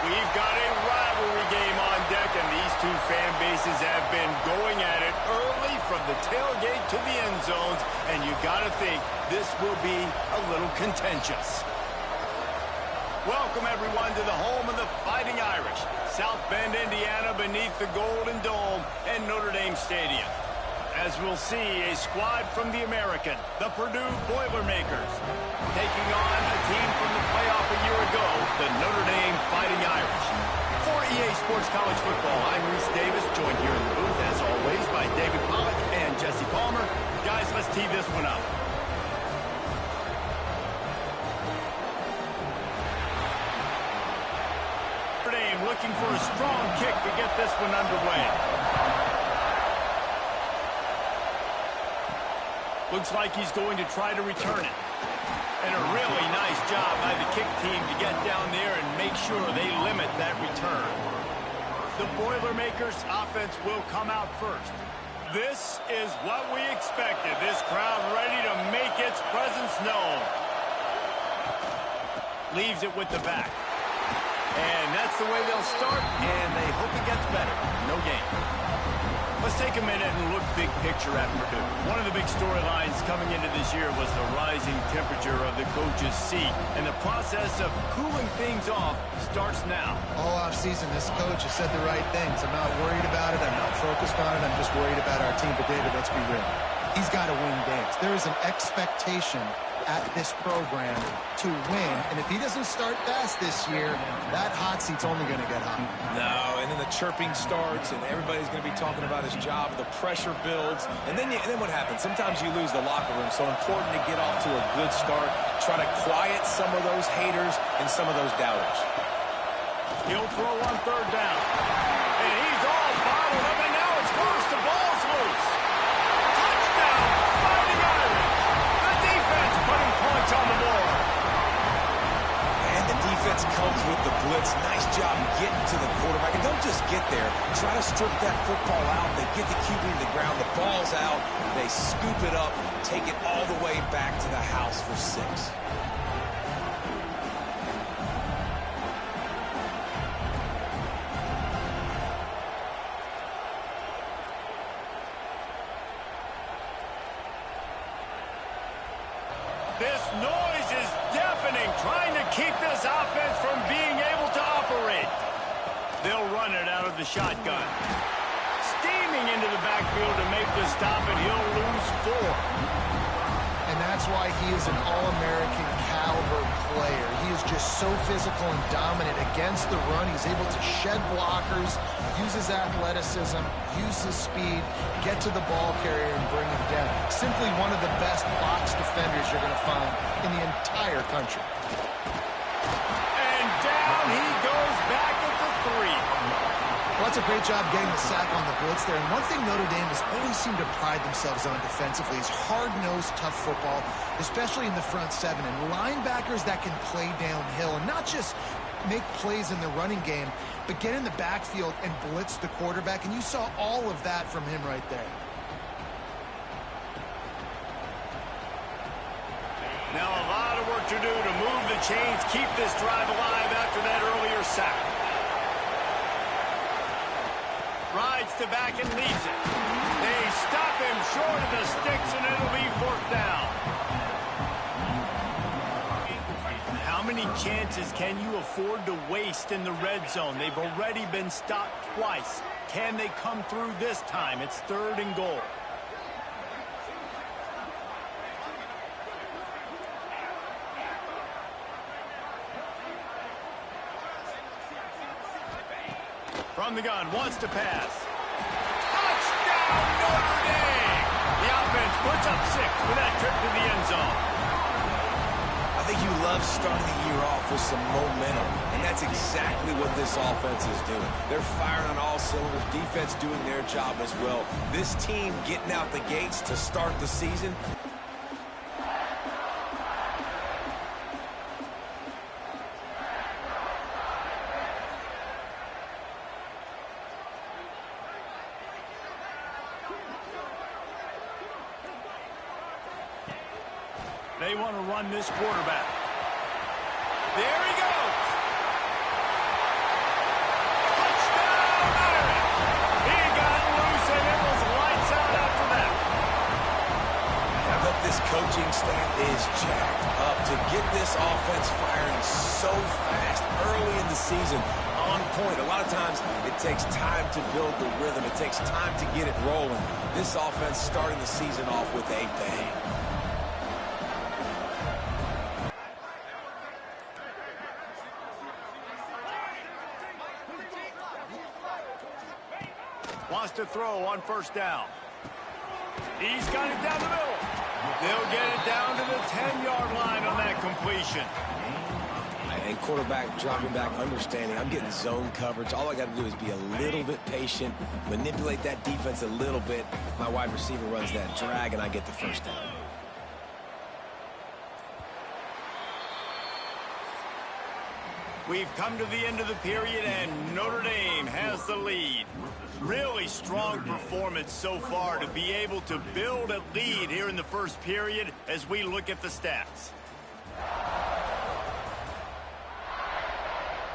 We've got a rivalry game on deck, and these two fan bases have been going at it early from the tailgate to the end zones, and you got to think this will be a little contentious. Welcome, everyone, to the home of the Fighting Irish, South Bend, Indiana, beneath the Golden Dome and Notre Dame Stadium. As we'll see, a squad from the American, the Purdue Boilermakers, taking on a team from the playoff a year ago, the Notre Dame Fighting Irish. For EA Sports College Football, I'm Reese Davis, joined here in the booth, as always, by David Pollack and Jesse Palmer. Guys, let's tee this one up. Notre Dame looking for a strong kick to get this one underway. Looks like he's going to try to return it. And a really nice job by the kick team to get down there and make sure they limit that return. The Boilermakers offense will come out first. This is what we expected. This crowd ready to make its presence known. Leaves it with the back. And that's the way they'll start, and they hope it gets better. No gain. Let's take a minute and look big picture at Purdue. One of the big storylines coming into this year was the rising temperature of the coach's seat, and the process of cooling things off starts now. All offseason, this coach has said the right things. I'm not worried about it. I'm not focused on it. I'm just worried about our team. But, David, let's be real. He's got to win games. There is an expectation at this program to win, and if he doesn't start fast this year, that hot seat's only going to get hot. No, and then the chirping starts, and everybody's going to be talking about his job. The pressure builds, and then what happens? Sometimes you lose the locker room, so important to get off to a good start. Try to quiet some of those haters and some of those doubters. He'll throw on third down, and he's all bottled up, and now it's loose. The ball's loose. Touchdown, Fighting Irish. The defense putting points on the board. And the defense comes with the blitz. Nice job getting to the quarterback. And don't just get there. Try to strip that football out. They get the QB to the ground. The ball's out. They scoop it up, take it all the way back to the house for 6. This noise is deafening, trying to keep this offense from being able to operate. They'll run it out of the shotgun. Steaming into the backfield to make the stop, and he'll lose 4. And that's why he is an All-American caliber player. He is just so physical and dominant against the run. He's able to shed blockers, use his athleticism, use his speed, get to the ball carrier and bring him down. Simply one of the best box defenders you're going to find in the entire country. And down he goes back at the 3. Well, that's a great job getting the sack on the blitz there. And one thing Notre Dame has always seemed to pride themselves on defensively is hard-nosed, tough football, especially in the front 7. And linebackers that can play downhill and not just make plays in the running game, but get in the backfield and blitz the quarterback. And you saw all of that from him right there. Now a lot of work to do to move the chains, keep this drive alive after that earlier sack. Rides to back and leaves it. They stop him short of the sticks, and it'll be 4th down. How many chances can you afford to waste in the red zone? They've already been stopped twice. Can they come through this time? It's 3rd and goal. From the gun, wants to pass. Touchdown, Notre Dame! The offense puts up 6 for that trip to the end zone. I think you love starting the year off with some momentum, and that's exactly what this offense is doing. They're firing on all cylinders, defense doing their job as well. This team getting out the gates to start the season. They want to run this quarterback. There he goes. stand is jacked up to get this offense firing so fast early in the season. On point. A lot of times it takes time to build the rhythm. It takes time to get it rolling. This offense starting the season off with a bang. Wants to throw on first down. He's got it down the middle. They'll get it down to the 10-yard line on that completion. And quarterback dropping back, understanding I'm getting zone coverage. All I got to do is be a little bit patient, manipulate that defense a little bit. My wide receiver runs that drag, and I get the first down. We've come to the end of the period, and Notre Dame has the lead. Really strong performance so far to be able to build a lead here in the first period as we look at the stats.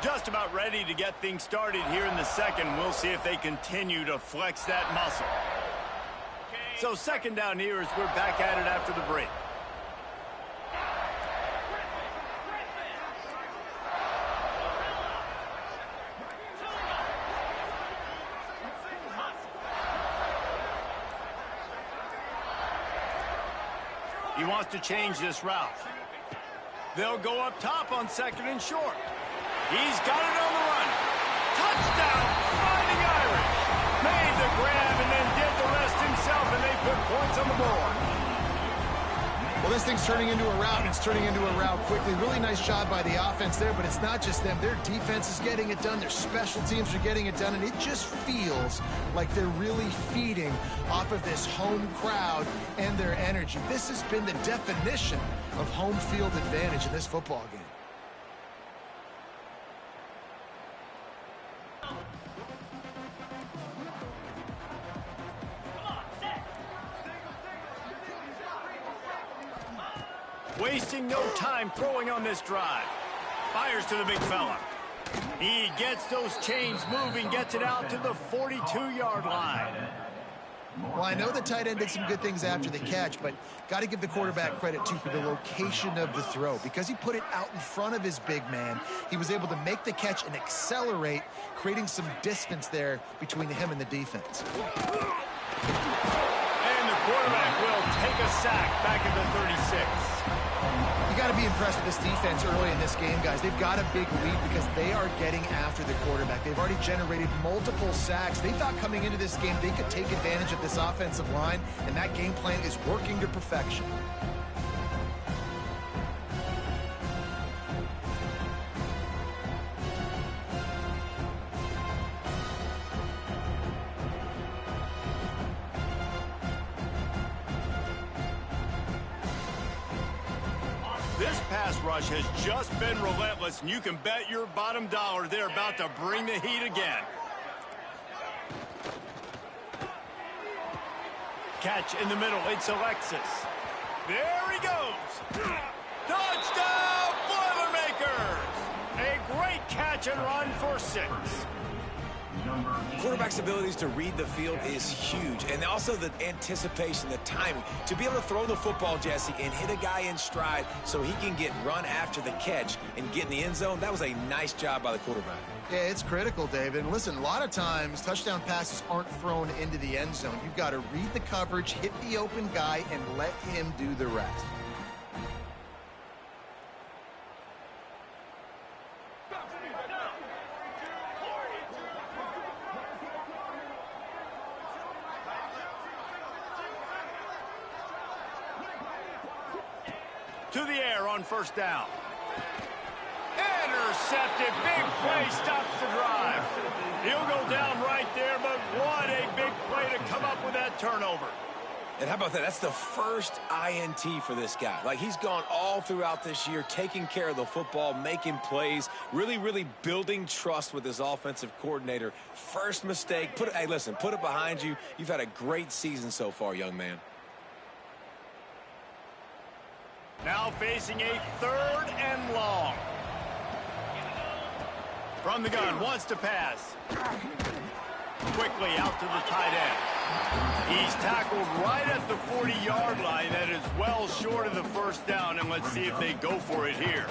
Just about ready to get things started here in the second. We'll see if they continue to flex that muscle. So second down here as we're back at it after the break. He wants to change this route. They'll go up top on second and short. He's got it on the run. Touchdown, Fighting Irish. Made the grab and then did the rest himself, and they put points on the board. Well, this thing's turning into a rout, and it's turning into a rout quickly. Really nice job by the offense there, but it's not just them. Their defense is getting it done. Their special teams are getting it done, and it just feels like they're really feeding off of this home crowd and their energy. This has been the definition of home field advantage in this football game. Wasting no time throwing on this drive. Fires to the big fella. He gets those chains moving, gets it out to the 42-yard line. Well, I know the tight end did some good things after the catch, but got to give the quarterback credit, too, for the location of the throw. Because he put it out in front of his big man, he was able to make the catch and accelerate, creating some distance there between him and the defense. And the quarterback will take a sack back at the 36. You got to be impressed with this defense early in this game, guys. They've got a big lead because they are getting after the quarterback. They've already generated multiple sacks. They thought coming into this game they could take advantage of this offensive line, and that game plan is working to perfection. This pass rush has just been relentless, and you can bet your bottom dollar they're about to bring the heat again. Catch in the middle. It's Alexis. There he goes. Touchdown, Boilermakers! A great catch and run for 6. Quarterback's abilities to read the field is huge, and also the anticipation, the timing. To be able to throw the football, Jesse, and hit a guy in stride so he can get run after the catch and get in the end zone, that was a nice job by the quarterback. Yeah, it's critical, David. And listen, a lot of times touchdown passes aren't thrown into the end zone. You've got to read the coverage, hit the open guy, and let him do the rest. To the air on first down. Intercepted. Big play stops the drive. He'll go down right there, but what a big play to come up with that turnover. And how about that? That's the first INT for this guy. Like, he's gone all throughout this year, taking care of the football, making plays, really building trust with his offensive coordinator. First mistake. Hey, listen, put it behind you. You've had a great season so far, young man. Now facing a 3rd and long. From the gun, wants to pass. Quickly out to the tight end. He's tackled right at the 40-yard line. That is well short of the first down, and let's see if they go for it here.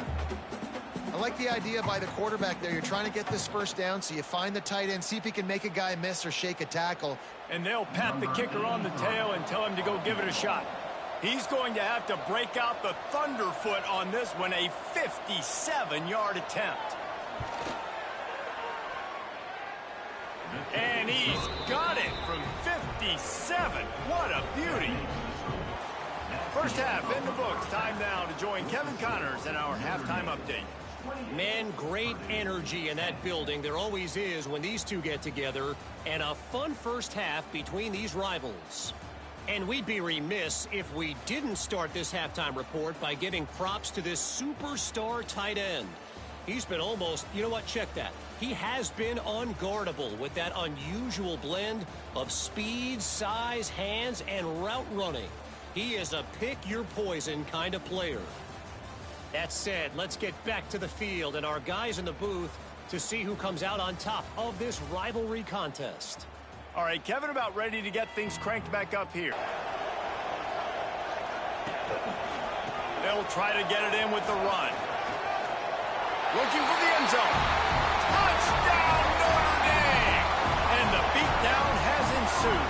I like the idea by the quarterback there. You're trying to get this first down, so you find the tight end, see if he can make a guy miss or shake a tackle. And they'll pat the kicker on the tail and tell him to go give it a shot. He's going to have to break out the thunderfoot on this one, a 57-yard attempt. And he's got it from 57. What a beauty. First half in the books. Time now to join Kevin Connors in our halftime update. Man, great energy in that building. There always is when these two get together. And a fun first half between these rivals. And we'd be remiss if we didn't start this halftime report by giving props to this superstar tight end. He's been almost, you know what, check that. He has been unguardable with that unusual blend of speed, size, hands, and route running. He is a pick-your-poison kind of player. That said, let's get back to the field and our guys in the booth to see who comes out on top of this rivalry contest. All right, Kevin, about ready to get things cranked back up here. They'll try to get it in with the run. Looking for the end zone. Touchdown, Notre Dame! And the beatdown has ensued.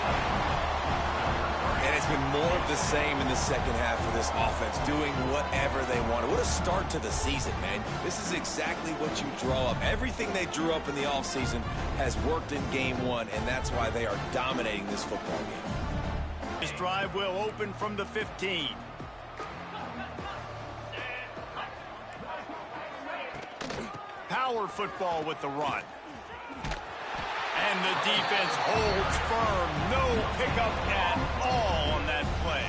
And it's been more of the same in the second half for this offense, doing whatever they wanted. What a start to the season, man. This is exactly what you draw up. Everything they drew up in the offseason has worked in game one, and that's why they are dominating this football game. This drive will open from the 15. Power football with the run. And the defense holds firm. No pickup at all on that play.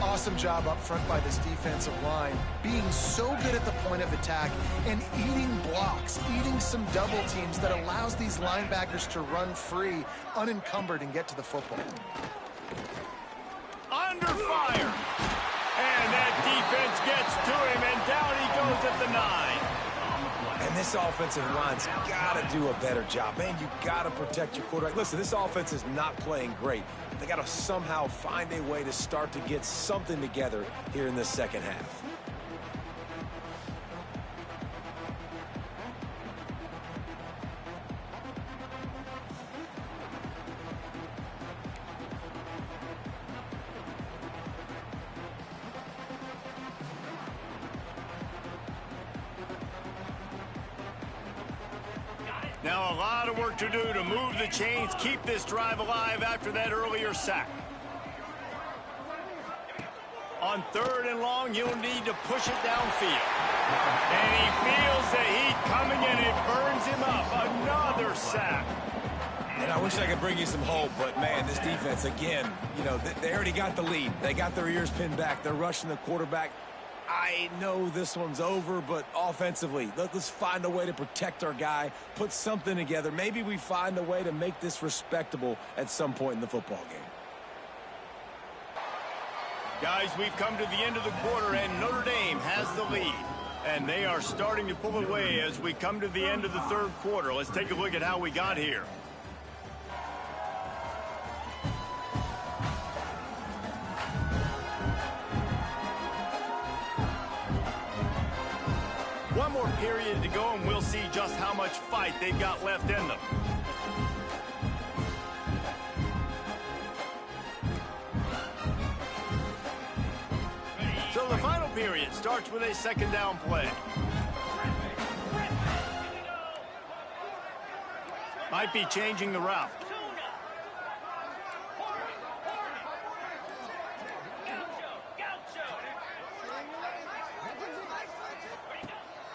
Awesome job up front by this defensive line, being so good at the point of attack and eating blocks, eating some double teams that allows these linebackers to run free, unencumbered, and get to the football. Under fire. And that defense gets to him, and down he goes at the 9. And this offensive line's got to do a better job. Man, you got to protect your quarterback. Listen, this offense is not playing great. They got to somehow find a way to start to get something together here in the second half. Now a lot of work to do to move the chains, keep this drive alive after that earlier sack. On 3rd and long, you'll need to push it downfield. And he feels the heat coming, and it burns him up. Another sack. And I wish I could bring you some hope, but, man, this defense, again, you know, they already got the lead. They got their ears pinned back. They're rushing the quarterback. I know this one's over, but offensively, let's find a way to protect our guy, put something together. Maybe we find a way to make this respectable at some point in the football game. Guys, we've come to the end of the quarter, and Notre Dame has the lead. And they are starting to pull away as we come to the end of the 3rd quarter. Let's take a look at how we got here. One more period to go, and we'll see just how much fight they've got left in them. So the final period starts with a 2nd down play. Might be changing the route.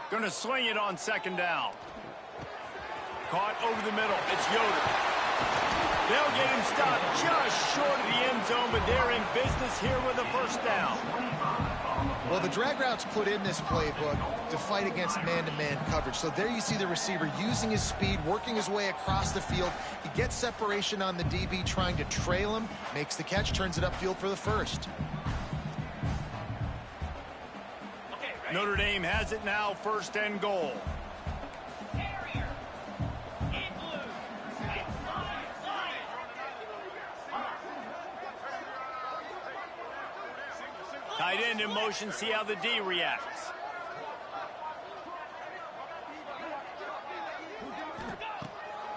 Going to swing it on 2nd down. Caught over the middle. It's Yoder. They'll get him stopped just short of the end zone, but they're in business here with a 1st down. Well, the drag route's put in this playbook to fight against man-to-man coverage. So there you see the receiver using his speed, working his way across the field. He gets separation on the DB, trying to trail him, makes the catch, turns it upfield for the 1st. Notre Dame has it now, 1st and goal. end in motion, see how the D reacts.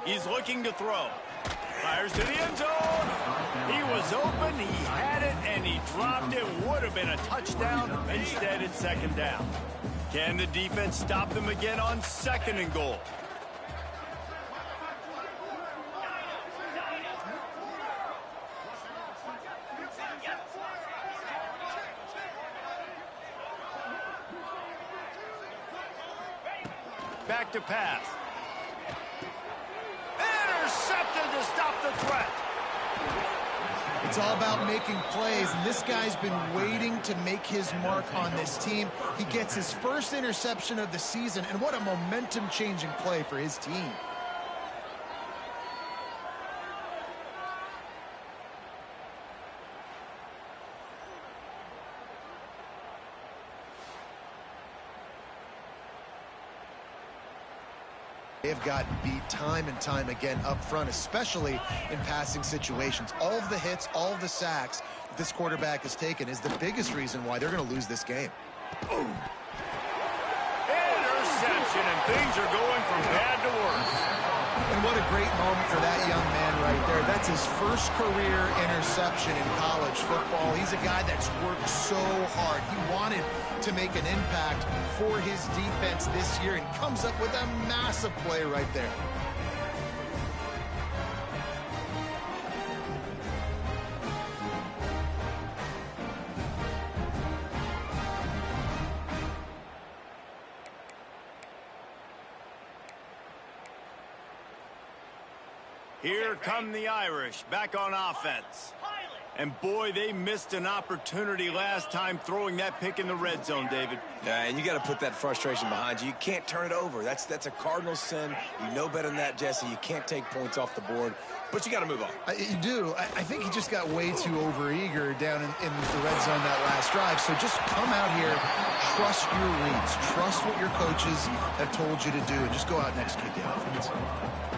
He's looking to throw. Fires to the end zone. He was open, he had it, and he dropped it. Would have been a touchdown. Instead, it's second down. Can the defense stop them again on 2nd and goal? Back to pass. Intercepted to stop the threat. It's all about making plays, and this guy's been waiting to make his mark on this team. He gets his first interception of the season, and what a momentum-changing play for his team. They've gotten beat time and time again up front, especially in passing situations. All of the hits, all of the sacks that this quarterback has taken is the biggest reason why they're going to lose this game. Interception, and things are going from bad to worse. And what a great moment for that young man right there. That's his first career interception in college football. He's a guy that's worked so hard. He wanted to make an impact for his defense this year and comes up with a massive play right there. Here come the Irish, back on offense. And boy, they missed an opportunity last time throwing that pick in the red zone, David. Yeah, and you got to put that frustration behind you. You can't turn it over. That's a cardinal sin. You know better than that, Jesse. You can't take points off the board, but you got to move on. You do. I think he just got way too overeager down in the red zone that last drive. So just come out here, trust your reads, trust what your coaches have told you to do, and just go out and execute the offense.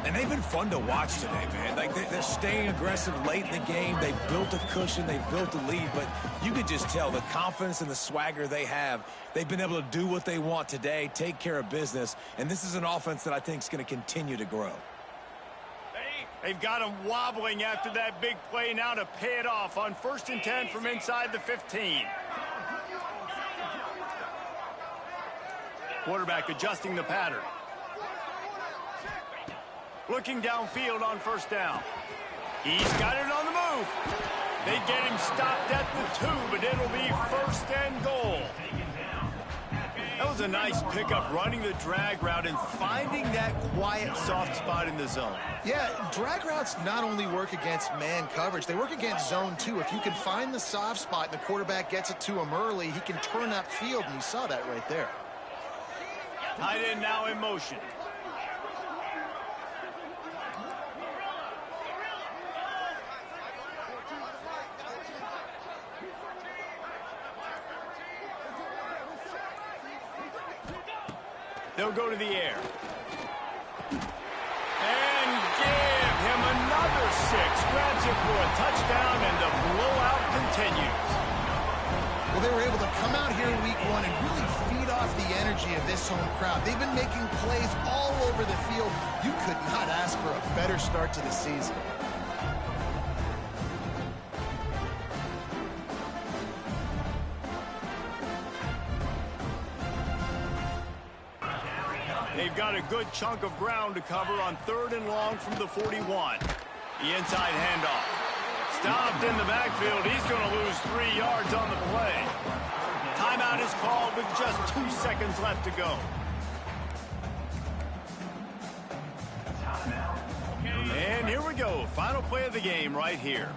And they've been fun to watch today, man. Like they're staying aggressive late in the game. They've built a cushion. They've built a lead. But you could just tell the confidence and the swagger they have. They've been able to do what they want today, take care of business. And this is an offense that I think is going to continue to grow. They've got him wobbling after that big play now to pay it off on 1st and 10 from inside the 15. Quarterback adjusting the pattern. Looking downfield on 1st down. He's got it on the move. They get him stopped at the 2, but it'll be 1st and goal. That was a nice pickup, running the drag route and finding that quiet, soft spot in the zone. Yeah, drag routes not only work against man coverage, they work against zone too. If you can find the soft spot and the quarterback gets it to him early, he can turn upfield, and you saw that right there. Tight end now in motion. They'll go to the air. And give him another 6. Grabs it for a touchdown, and the blowout continues. Well, they were able to come out here in week 1 and really feed off the energy of this home crowd. They've been making plays all over the field. You could not ask for a better start to the season. They've got a good chunk of ground to cover on 3rd and long from the 41. The inside handoff. Stopped in the backfield. He's going to lose 3 yards on the play. Timeout is called with just 2 seconds left to go. And here we go. Final play of the game right here.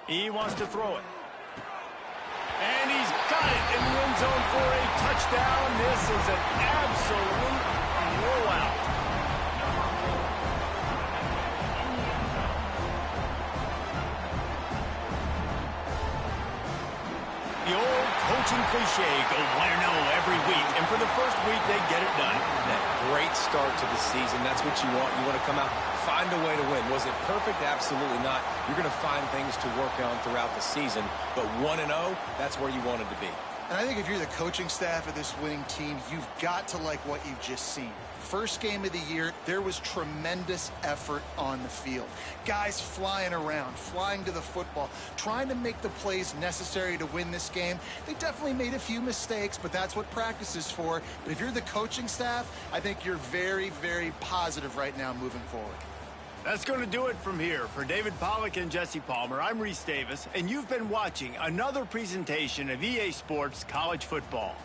He wants to throw it. And he's got it in the end zone for a touchdown. This is an absolute blowout. The old coaching cliche, go 1-0 every week. And for the first week, they get it done. That great start to the season. That's what you want. You want to come out, find a way to win. Was it perfect? Absolutely not. You're going to find things to work on throughout the season. But 1-0, that's where you wanted to be. And I think if you're the coaching staff of this winning team, you've got to like what you've just seen. First game of the year, there was tremendous effort on the field. Guys flying around, flying to the football, trying to make the plays necessary to win this game. They definitely made a few mistakes, but that's what practice is for. But if you're the coaching staff, I think you're very, very positive right now moving forward. That's going to do it from here. For David Pollack and Jesse Palmer, I'm Reese Davis, and you've been watching another presentation of EA Sports College Football.